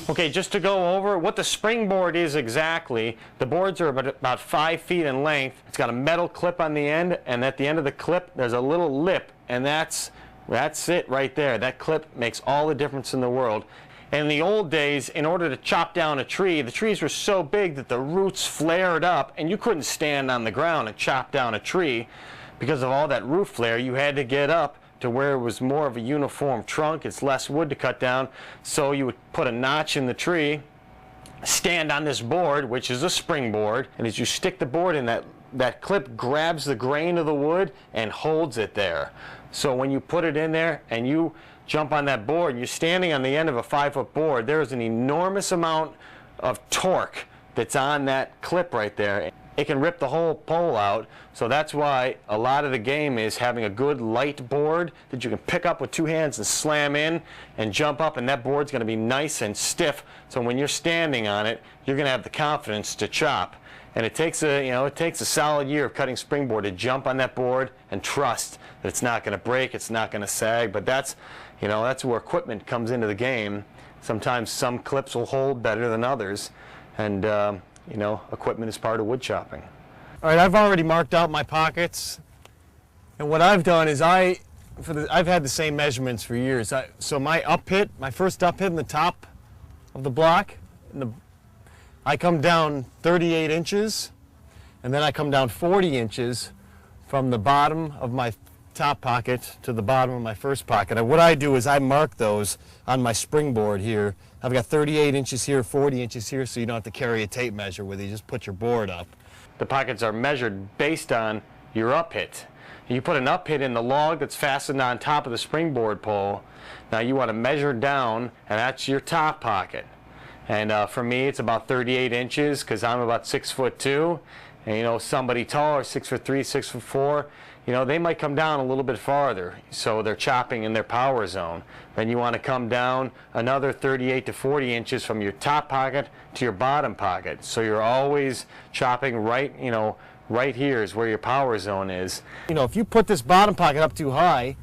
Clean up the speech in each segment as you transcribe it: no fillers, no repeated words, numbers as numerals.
Okay, just to go over what the springboard is exactly, the boards are about 5 feet in length. It's got a metal clip on the end, and at the end of the clip there's a little lip, and that's it right there. That clip makes all the difference in the world. And in the old days, in order to chop down a tree, the trees were so big that the roots flared up, and you couldn't stand on the ground and chop down a tree because of all that root flare. You had to get up to where it was more of a uniform trunk. It's less wood to cut down, so you would put a notch in the tree, stand on this board, which is a springboard, and as you stick the board in, that clip grabs the grain of the wood and holds it there. So when you put it in there and you jump on that board and you're standing on the end of a 5-foot board, there is an enormous amount of torque that's on that clip right there. It can rip the whole pole out, so that's why a lot of the game is having a good light board that you can pick up with 2 hands and slam in and jump up, and that board's going to be nice and stiff, so when you're standing on it, you're going to have the confidence to chop. And it takes a solid year of cutting springboard to jump on that board and trust that it's not going to break, it's not going to sag. But that's where equipment comes into the game. Sometimes some clips will hold better than others, and equipment is part of wood chopping. All right, I've already marked out my pockets, and what I've done is I've had the same measurements for years. So my first up hit in the top of the block, I come down 38 inches, and then I come down 40 inches from the bottom of my top pocket to the bottom of my first pocket. And what I do is I mark those on my springboard here. I've got 38 inches here, 40 inches here, so you don't have to carry a tape measure with you. Just put your board up. The pockets are measured based on your up hit. You put an up hit in the log that's fastened on top of the springboard pole. Now you want to measure down, and that's your top pocket. And for me, it's about 38 inches because I'm about 6'2", and somebody taller, 6'3", 6'4", they might come down a little bit farther, so they're chopping in their power zone. Then you want to come down another 38 to 40 inches from your top pocket to your bottom pocket. So you're always chopping right here is where your power zone is. If you put this bottom pocket up too high,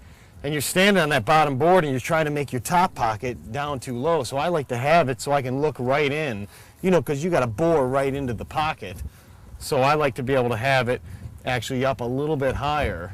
and you're standing on that bottom board and you're trying to make your top pocket down too low, so I like to have it so I can look right in, because you got to bore right into the pocket. So I like to be able to have it actually up a little bit higher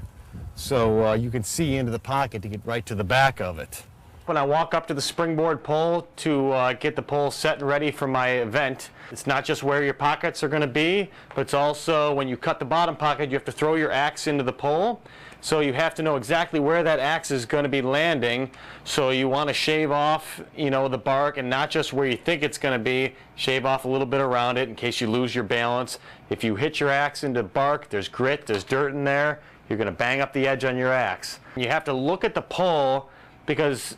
so you can see into the pocket to get right to the back of it. When I walk up to the springboard pole to get the pole set and ready for my event, it's not just where your pockets are going to be, but it's also when you cut the bottom pocket, you have to throw your axe into the pole. So you have to know exactly where that axe is going to be landing. So you want to shave off, the bark, and not just where you think it's going to be. Shave off a little bit around it in case you lose your balance. If you hit your axe into bark, there's grit, there's dirt in there, you're going to bang up the edge on your axe. You have to look at the pole because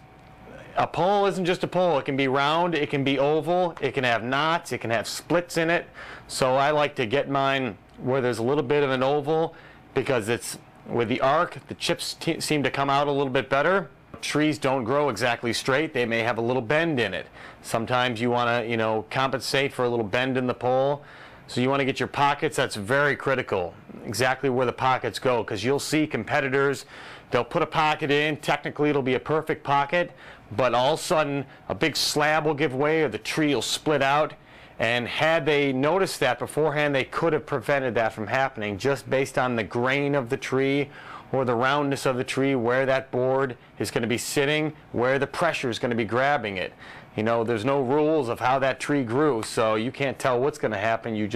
a pole isn't just a pole. It can be round, it can be oval, it can have knots, it can have splits in it. So I like to get mine where there's a little bit of an oval because with the arc, the chips seem to come out a little bit better. Trees don't grow exactly straight. They may have a little bend in it. Sometimes you want to, compensate for a little bend in the pole. So you want to get your pockets. That's very critical, exactly where the pockets go, because you'll see competitors, they'll put a pocket in. Technically, it'll be a perfect pocket, but all of a sudden, a big slab will give way or the tree will split out. And had they noticed that beforehand, they could have prevented that from happening just based on the grain of the tree or the roundness of the tree, where that board is going to be sitting, where the pressure is going to be grabbing it. There's no rules of how that tree grew, so you can't tell what's going to happen. You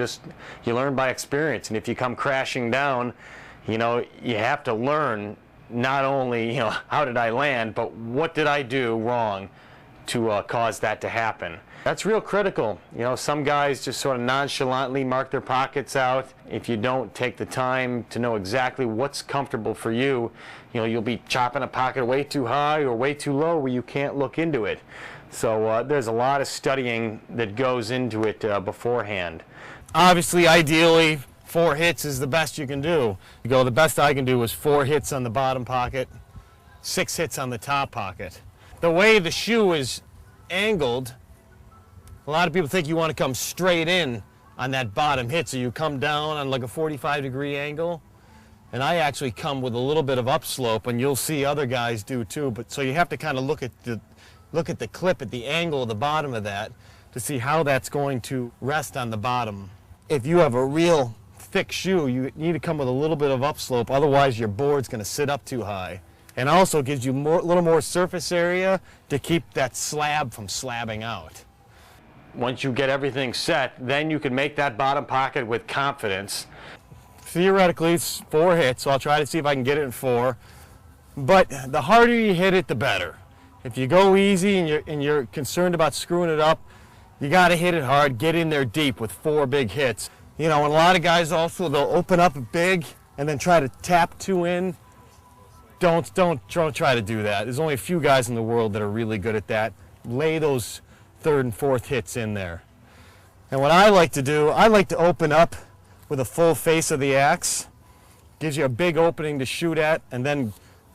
learn by experience. And if you come crashing down, you have to learn not only, how did I land, but what did I do wrong to cause that to happen. That's real critical. Some guys just sort of nonchalantly mark their pockets out. If you don't take the time to know exactly what's comfortable for you, you'll be chopping a pocket way too high or way too low where you can't look into it. So there's a lot of studying that goes into it beforehand. Obviously, ideally, 4 hits is the best you can do. The best I can do is 4 hits on the bottom pocket, 6 hits on the top pocket. The way the shoe is angled, a lot of people think you want to come straight in on that bottom hit, so you come down on like a 45-degree angle, and I actually come with a little bit of upslope, and you'll see other guys do too. But so you have to kind of look at look at the clip at the angle of the bottom of that to see how that's going to rest on the bottom. If you have a real thick shoe, you need to come with a little bit of upslope, otherwise your board's going to sit up too high. And also gives you a little more surface area to keep that slab from slabbing out. Once you get everything set, then you can make that bottom pocket with confidence. Theoretically, it's 4 hits, so I'll try to see if I can get it in 4. But the harder you hit it, the better. If you go easy and you're concerned about screwing it up, you got to hit it hard, get in there deep with 4 big hits. You know, and a lot of guys also, they'll open up big and then try to tap 2 in. Don't try to do that. There's only a few guys in the world that are really good at that. Lay those 3rd and 4th hits in there. And what I like to do, I like to open up with a full face of the axe. Gives you a big opening to shoot at, and then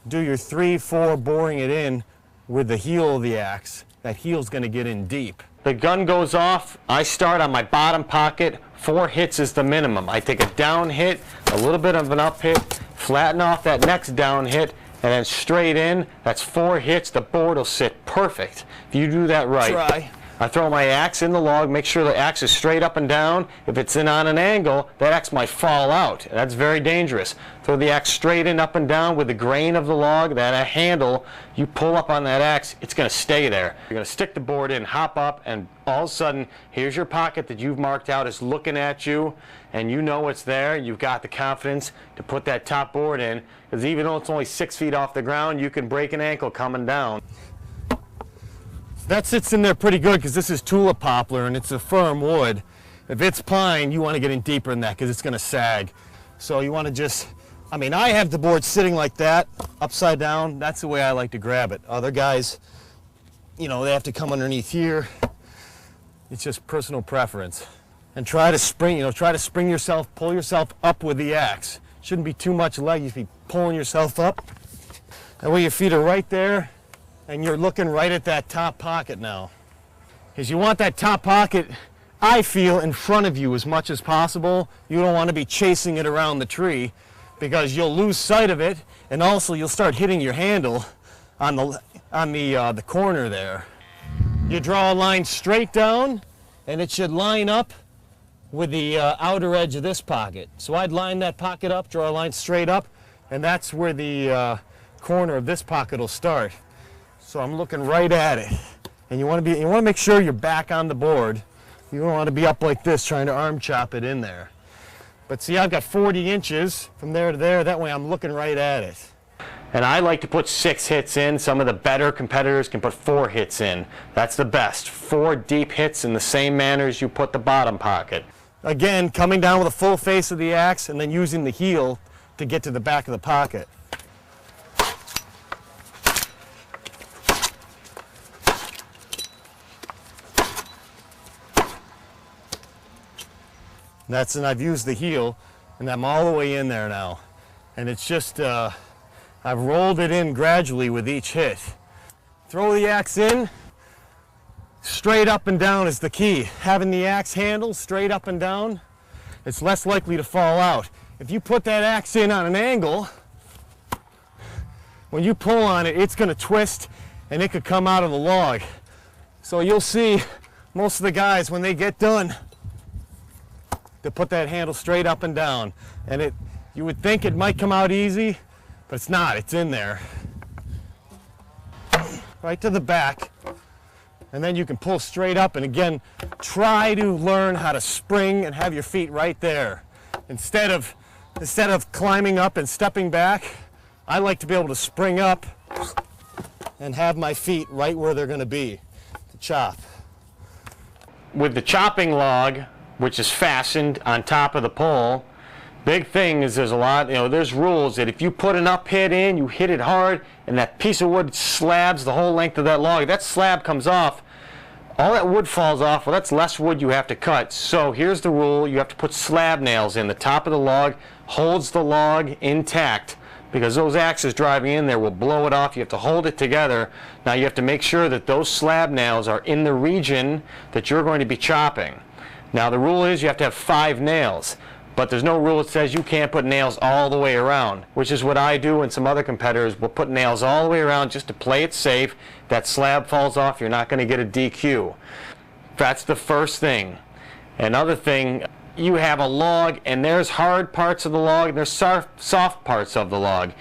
do your 3, 4 boring it in with the heel of the axe. That heel's going to get in deep. The gun goes off, I start on my bottom pocket, 4 hits is the minimum. I take a down hit, a little bit of an up hit, flatten off that next down hit, and then straight in. That's 4 hits, the board will sit perfect. If you do that right. Try. I throw my axe in the log, make sure the axe is straight up and down. If it's in on an angle, that axe might fall out. That's very dangerous. Throw the axe straight in, up and down with the grain of the log, that handle, you pull up on that axe, it's going to stay there. You're going to stick the board in, hop up, and all of a sudden, here's your pocket that you've marked out is looking at you, and you know it's there. You've got the confidence to put that top board in, because even though it's only 6 feet off the ground, you can break an ankle coming down. That sits in there pretty good because this is tulip poplar and it's a firm wood. If it's pine, you want to get in deeper in that because it's going to sag. So you want to just, I mean, I have the board sitting like that, upside down. That's the way I like to grab it. Other guys, you know, they have to come underneath here. It's just personal preference. And try to spring, you know, try to spring yourself, pull yourself up with the axe. Shouldn't be too much leg, you should be pulling yourself up. That way your feet are right there. And you're looking right at that top pocket now. Because you want that top pocket, I feel, in front of you as much as possible. You don't want to be chasing it around the tree because you'll lose sight of it, and also you'll start hitting your handle on the corner there. You draw a line straight down, and it should line up with the outer edge of this pocket. So I'd line that pocket up, draw a line straight up, and that's where the corner of this pocket will start. So I'm looking right at it, and you want to make sure you're back on the board. You don't want to be up like this trying to arm chop it in there. But see, I've got 40 inches from there to there. That way I'm looking right at it. And I like to put 6 hits in. Some of the better competitors can put 4 hits in. That's the best. 4 deep hits in the same manner as you put the bottom pocket. Again, coming down with a full face of the axe and then using the heel to get to the back of the pocket. And I've used the heel, and I'm all the way in there now. And it's just, I've rolled it in gradually with each hit. Throw the axe in, straight up and down is the key. Having the axe handle straight up and down, it's less likely to fall out. If you put that axe in on an angle, when you pull on it, it's going to twist and it could come out of the log. So you'll see most of the guys, when they get done, to put that handle straight up and down. And you would think it might come out easy, but it's not, it's in there. Right to the back, and then you can pull straight up, and again, try to learn how to spring and have your feet right there. Instead of climbing up and stepping back, I like to be able to spring up and have my feet right where they're going to be to chop. With the chopping log, which is fastened on top of the pole, big thing is there's rules that if you put an up hit in, you hit it hard, and that piece of wood slabs the whole length of that log. That slab comes off, all that wood falls off. Well, that's less wood you have to cut. So here's the rule: you have to put slab nails in. The top of the log holds the log intact, because those axes driving in there will blow it off. You have to hold it together. Now you have to make sure that those slab nails are in the region that you're going to be chopping. Now the rule is you have to have 5 nails, But there's no rule that says you can't put nails all the way around, which is what I do, and some other competitors will put nails all the way around just to play it safe. That slab falls off, you're not going to get a DQ. That's the first thing. Another thing, you have a log, and there's hard parts of the log and there's soft parts of the log.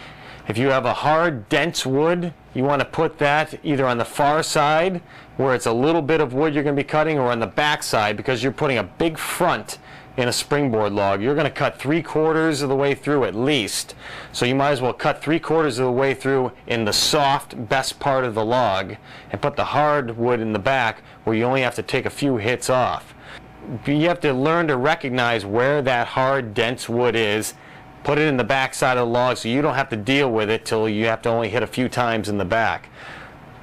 If you have a hard, dense wood, you want to put that either on the far side, where it's a little bit of wood you're going to be cutting, or on the back side, because you're putting a big front in a springboard log. You're going to cut 3/4 of the way through at least. So you might as well cut 3/4 of the way through in the soft, best part of the log, and put the hard wood in the back where you only have to take a few hits off. You have to learn to recognize where that hard, dense wood is. Put it in the back side of the log so you don't have to deal with it till you have to only hit a few times in the back.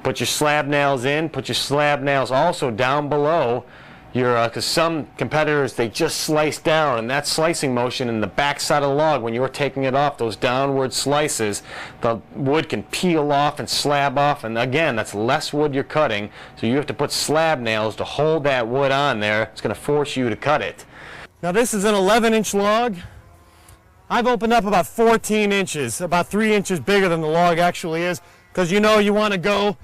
Put your slab nails in. Put your slab nails also down below your, because some competitors, they just slice down, and that slicing motion in the back side of the log, when you're taking it off, those downward slices, the wood can peel off and slab off, and again, that's less wood you're cutting, so you have to put slab nails to hold that wood on there. It's going to force you to cut it. Now this is an 11-inch log. I've opened up about 14 inches, about 3 inches bigger than the log actually is, because you know you want to go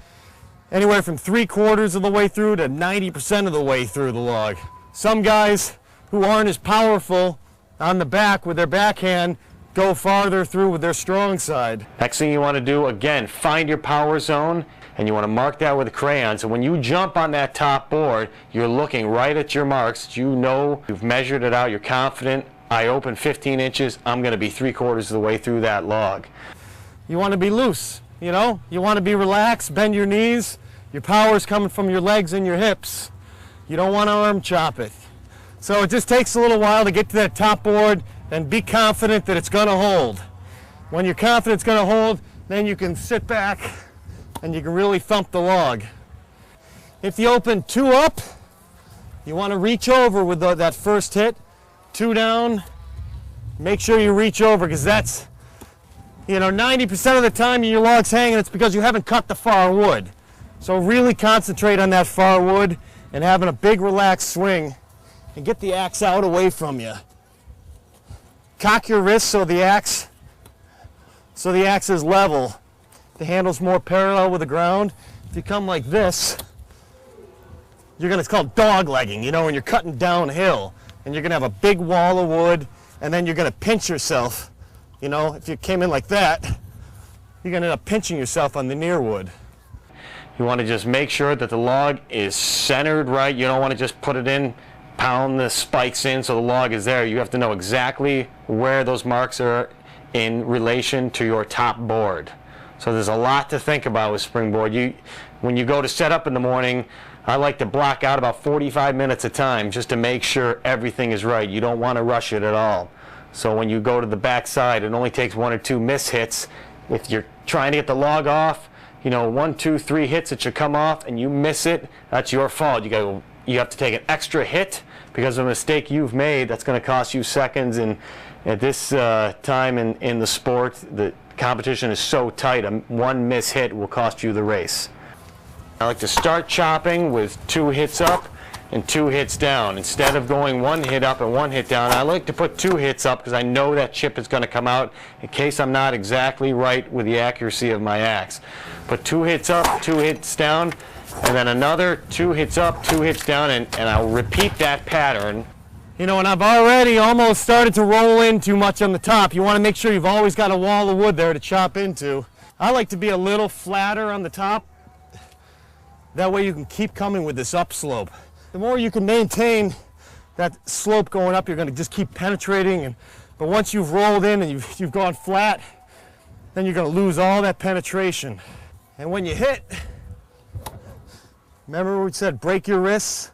anywhere from 3/4 of the way through to 90% of the way through the log. Some guys who aren't as powerful on the back with their backhand go farther through with their strong side. Next thing you want to do, again, find your power zone, and you want to mark that with a crayon. So when you jump on that top board, you're looking right at your marks. You know you've measured it out, you're confident. I open 15 inches, I'm going to be 3/4 of the way through that log. You want to be loose, you know? You want to be relaxed, bend your knees. Your power's coming from your legs and your hips. You don't want to arm chop it. So it just takes a little while to get to that top board and be confident that it's going to hold. When you're confident it's going to hold, then you can sit back and you can really thump the log. If you open 2 up, you want to reach over with that first hit. 2 down, make sure you reach over, because that's, 90% of the time your log's hanging, it's because you haven't cut the far wood. So really concentrate on that far wood and having a big relaxed swing, and get the axe out away from you. Cock your wrist so the axe is level. The handle's more parallel with the ground. If you come like this, it's called dog legging, when you're cutting downhill, and you're going to have a big wall of wood, and then you're going to pinch yourself. If you came in like that, you're going to end up pinching yourself on the near wood. You want to just make sure that the log is centered right. You don't want to just put it in, pound the spikes in so the log is there. You have to know exactly where those marks are in relation to your top board. So there's a lot to think about with Springboard. When you go to set up in the morning, I like to block out about 45 minutes of time just to make sure everything is right. You don't want to rush it at all. So when you go to the back side, it only takes 1 or 2 miss hits. If you're trying to get the log off, 1, 2, 3 hits that should come off and you miss it, that's your fault. You have to take an extra hit because of a mistake you've made. That's going to cost you seconds, and at this time in the sport, the competition is so tight, 1 miss hit will cost you the race. I like to start chopping with 2 hits up and 2 hits down. Instead of going 1 hit up and 1 hit down, I like to put 2 hits up because I know that chip is going to come out in case I'm not exactly right with the accuracy of my axe. Put 2 hits up, 2 hits down, and then another 2 hits up, 2 hits down, and I'll repeat that pattern. And I've already almost started to roll in too much on the top. You want to make sure you've always got a wall of wood there to chop into. I like to be a little flatter on the top. That way you can keep coming with this upslope. The more you can maintain that slope going up, you're going to just keep penetrating. But once you've rolled in and you've gone flat, then you're going to lose all that penetration. And when you hit, remember we said break your wrists,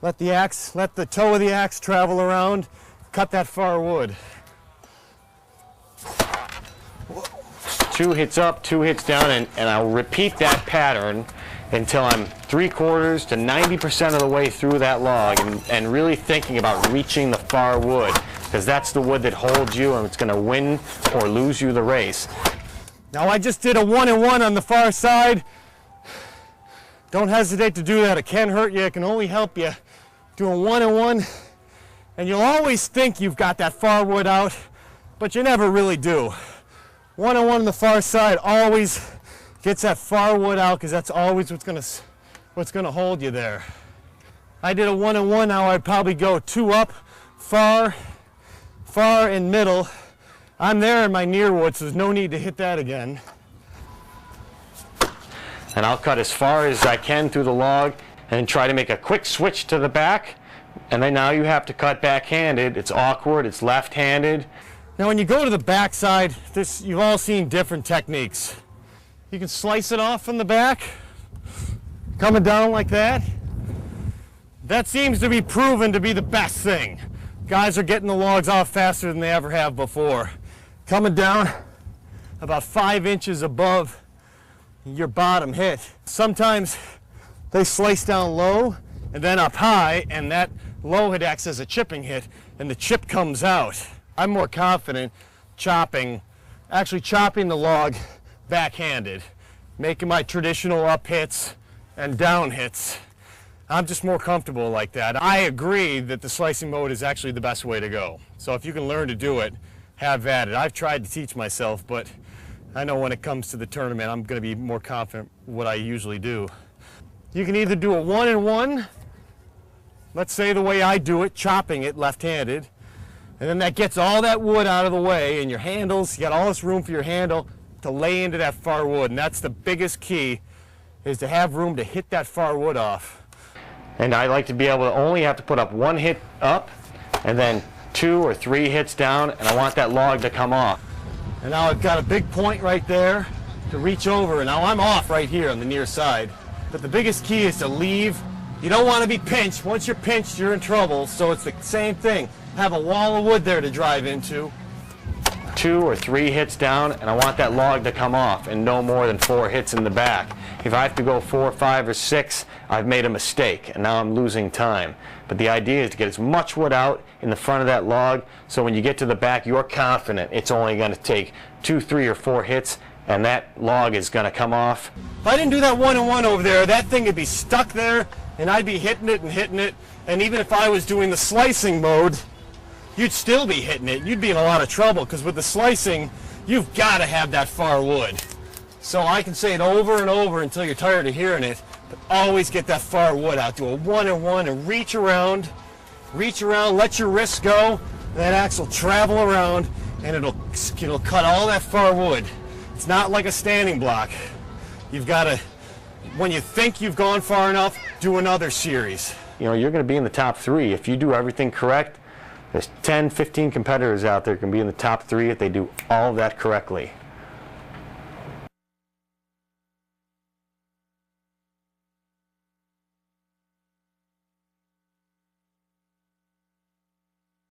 let the toe of the axe travel around, cut that far wood. 2 hits up, 2 hits down, and I'll repeat that pattern until I'm 3/4 to 90% of the way through that log, and really thinking about reaching the far wood, because that's the wood that holds you and it's going to win or lose you the race. Now I just did a 1 and 1 on the far side. Don't hesitate to do that. It can hurt you. It can only help you. Doing 1 and 1 And you'll always think you've got that far wood out, but you never really do. 1-on-1 on the far side always gets that far wood out, because that's always what's gonna hold you there. I did a 1-on-1, now I'd probably go 2 up, far, and middle. I'm there in my near wood, so there's no need to hit that again. And I'll cut as far as I can through the log and try to make a quick switch to the back. And then now you have to cut back-handed. It's awkward, it's left-handed. Now when you go to the back side, you've all seen different techniques. You can slice it off from the back, coming down like that. That seems to be proven to be the best thing. Guys are getting the logs off faster than they ever have before. Coming down about 5 inches above your bottom hit. Sometimes they slice down low and then up high, and that low hit acts as a chipping hit, and the chip comes out. I'm more confident actually chopping the log backhanded, making my traditional up hits and down hits. I'm just more comfortable like that. I agree that the slicing mode is actually the best way to go. So if you can learn to do it, have at it. I've tried to teach myself, but I know when it comes to the tournament, I'm going to be more confident what I usually do. You can either do a 1-on-1, let's say the way I do it, chopping it left-handed, and then that gets all that wood out of the way, and your handles, you got all this room for your handle to lay into that far wood, and that's the biggest key, is to have room to hit that far wood off. And I like to be able to only have to put up 1 hit up, and then 2 or 3 hits down, and I want that log to come off. And now I've got a big point right there to reach over, and now I'm off right here on the near side. But the biggest key is to leave. You don't want to be pinched. Once you're pinched, you're in trouble, so it's the same thing. Have a wall of wood there to drive into. 2 or 3 hits down, and I want that log to come off, and no more than 4 hits in the back. If I have to go 4, 5, or 6, I've made a mistake, and now I'm losing time. But the idea is to get as much wood out in the front of that log, so when you get to the back, you're confident it's only going to take 2, 3, or 4 hits, and that log is going to come off. If I didn't do that 1-on-1 over there, that thing would be stuck there, and I'd be hitting it and hitting it, and even if I was doing the slicing mode, you'd still be hitting it. You'd be in a lot of trouble, because with the slicing, you've got to have that far wood. So I can say it over and over until you're tired of hearing it, but always get that far wood out. Do a 1-on-1 and reach around, let your wrist go, that axe will travel around, and it'll cut all that far wood. It's not like a standing block. You've got to, when you think you've gone far enough, do another series. You know, you're going to be in the top 3 if you do everything correct. There's 10, 15 competitors out there who can be in the top 3 if they do all of that correctly.